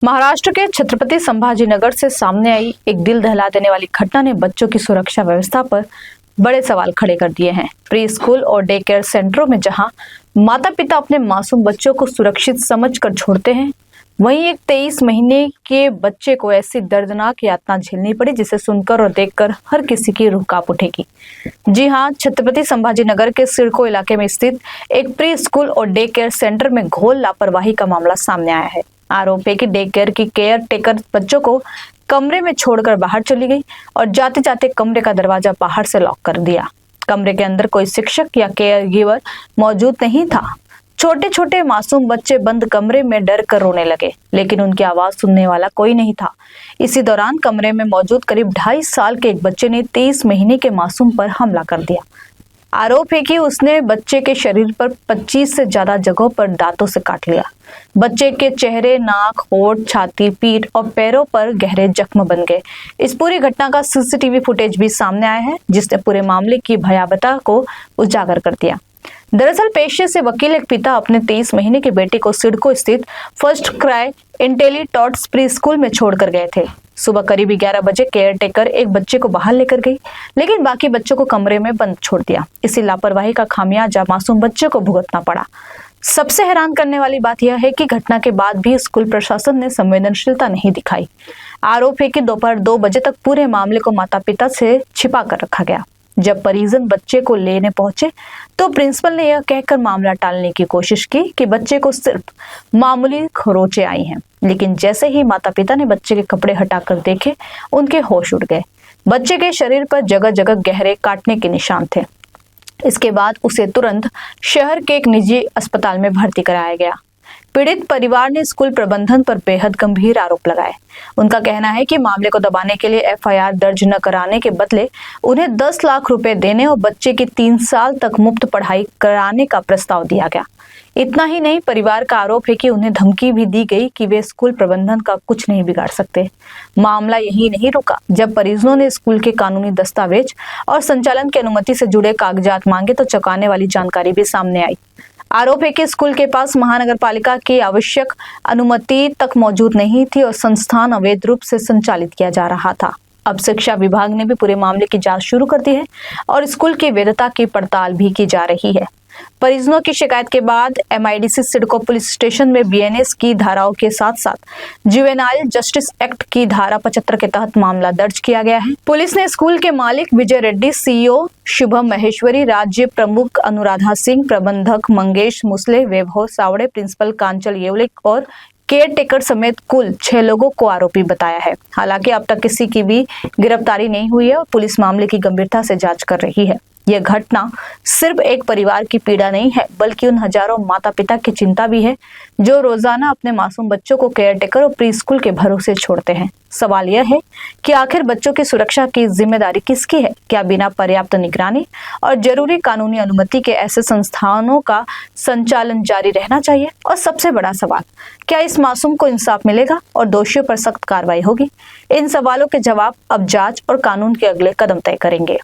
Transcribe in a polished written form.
महाराष्ट्र के छत्रपति संभाजीनगर से सामने आई एक दिल दहला देने वाली घटना ने बच्चों की सुरक्षा व्यवस्था पर बड़े सवाल खड़े कर दिए हैं। प्री स्कूल और डे केयर सेंटरों में जहां माता पिता अपने मासूम बच्चों को सुरक्षित समझकर छोड़ते हैं, वहीं एक 23 महीने के बच्चे को ऐसी दर्दनाक यातना झेलनी पड़ी जिसे सुनकर और देखकर हर किसी की रूह कांप उठेगी। जी हां, छत्रपति संभाजीनगर के सिडको इलाके में स्थित एक प्री स्कूल और डे केयर सेंटर में घोर लापरवाही का मामला सामने आया है। आरोप है कि डे केयर की केयर टेकर बच्चों को कमरे में छोड़कर बाहर चली गई और जाते जाते कमरे का दरवाजा बाहर से लॉक कर दिया। कमरे के अंदर कोई शिक्षक या केयर गिवर मौजूद नहीं था। छोटे छोटे मासूम बच्चे बंद कमरे में डर कर रोने लगे, लेकिन उनकी आवाज सुनने वाला कोई नहीं था। इसी दौरान कमरे में मौजूद करीब 2.5 साल के एक बच्चे ने 23 महीने के मासूम पर हमला कर दिया। आरोप है कि उसने बच्चे के शरीर पर 25 से ज्यादा जगहों पर दांतों से काट लिया। बच्चे के चेहरे, नाक, होठ, छाती, पीठ और पैरों पर गहरे जख्म बन गए। इस पूरी घटना का सीसीटीवी फुटेज भी सामने आया है, जिसने पूरे मामले की भयावहता को उजागर कर दिया। दरअसल पेशे से वकील एक पिता अपने 23 महीने के बेटे को सिडको स्थित फर्स्ट क्राई इंटेलिटॉट्स प्री स्कूल में छोड़कर गए थे। सुबह करीब 11 बजे केयर टेकर एक बच्चे को बाहर लेकर गई, लेकिन बाकी बच्चों को कमरे में बंद छोड़ दिया। इसी लापरवाही का खामियाजा मासूम बच्चे को भुगतना पड़ा। सबसे हैरान करने वाली बात यह है कि घटना के बाद भी स्कूल प्रशासन ने संवेदनशीलता नहीं दिखाई। आरोप है कि दोपहर 2 बजे तक पूरे मामले को माता पिता से छिपा कर रखा गया। जब परिजन बच्चे को लेने पहुंचे तो प्रिंसिपल ने यह कहकर मामला टालने की कोशिश की कि बच्चे को सिर्फ मामूली खरोंचें आई हैं, लेकिन जैसे ही माता पिता ने बच्चे के कपड़े हटाकर देखे, उनके होश उड़ गए। बच्चे के शरीर पर जगह जगह गहरे काटने के निशान थे। इसके बाद उसे तुरंत शहर के एक निजी अस्पताल में भर्ती कराया गया। पीड़ित परिवार ने स्कूल प्रबंधन पर बेहद गंभीर आरोप लगाए। उनका कहना है कि मामले को दबाने के लिए एफआईआर दर्ज न कराने के बदले उन्हें 10 लाख रुपए देने और बच्चे की 3 साल तक मुफ्त पढ़ाई कराने का प्रस्ताव दिया गया। इतना ही नहीं, परिवार का आरोप है कि उन्हें धमकी भी दी गई कि वे स्कूल प्रबंधन का कुछ नहीं बिगाड़ सकते। मामला यही नहीं रुका। जब परिजनों ने स्कूल के कानूनी दस्तावेज और संचालन की अनुमति से जुड़े कागजात मांगे तो चौंकाने वाली जानकारी भी सामने आई। आरोप है कि स्कूल के पास महानगरपालिका की आवश्यक अनुमति तक मौजूद नहीं थी और संस्थान अवैध रूप से संचालित किया जा रहा था। अब शिक्षा विभाग ने भी पूरे मामले की जांच शुरू कर दी है और स्कूल की वैधता की पड़ताल भी की जा रही है। परिजनों की शिकायत के बाद एमआईडीसी सिडको पुलिस स्टेशन में बीएनएस की धाराओं के साथ साथ जुवेनाइल जस्टिस एक्ट की धारा 75 के तहत मामला दर्ज किया गया है। पुलिस ने स्कूल के मालिक विजय रेड्डी, सीईओ शुभम महेश्वरी, राज्य प्रमुख अनुराधा सिंह, प्रबंधक मंगेश मुसले, वैभव सावड़े, प्रिंसिपल कांचल येवलिक और केयर टेकर समेत कुल 6 लोगों को आरोपी बताया है। हालांकि अब तक किसी की भी गिरफ्तारी नहीं हुई है और पुलिस मामले की गंभीरता से जांच कर रही है। यह घटना सिर्फ एक परिवार की पीड़ा नहीं है, बल्कि उन हजारों माता पिता की चिंता भी है जो रोजाना अपने मासूम बच्चों को केयर टेकर और प्री स्कूल के भरोसे छोड़ते हैं। सवाल यह है कि आखिर बच्चों की सुरक्षा की जिम्मेदारी किसकी है? क्या बिना पर्याप्त निगरानी और जरूरी कानूनी अनुमति के ऐसे संस्थानों का संचालन जारी रहना चाहिए? और सबसे बड़ा सवाल, क्या इस मासूम को इंसाफ मिलेगा और दोषियों पर सख्त कार्रवाई होगी? इन सवालों के जवाब अब जांच और कानून के अगले कदम तय करेंगे।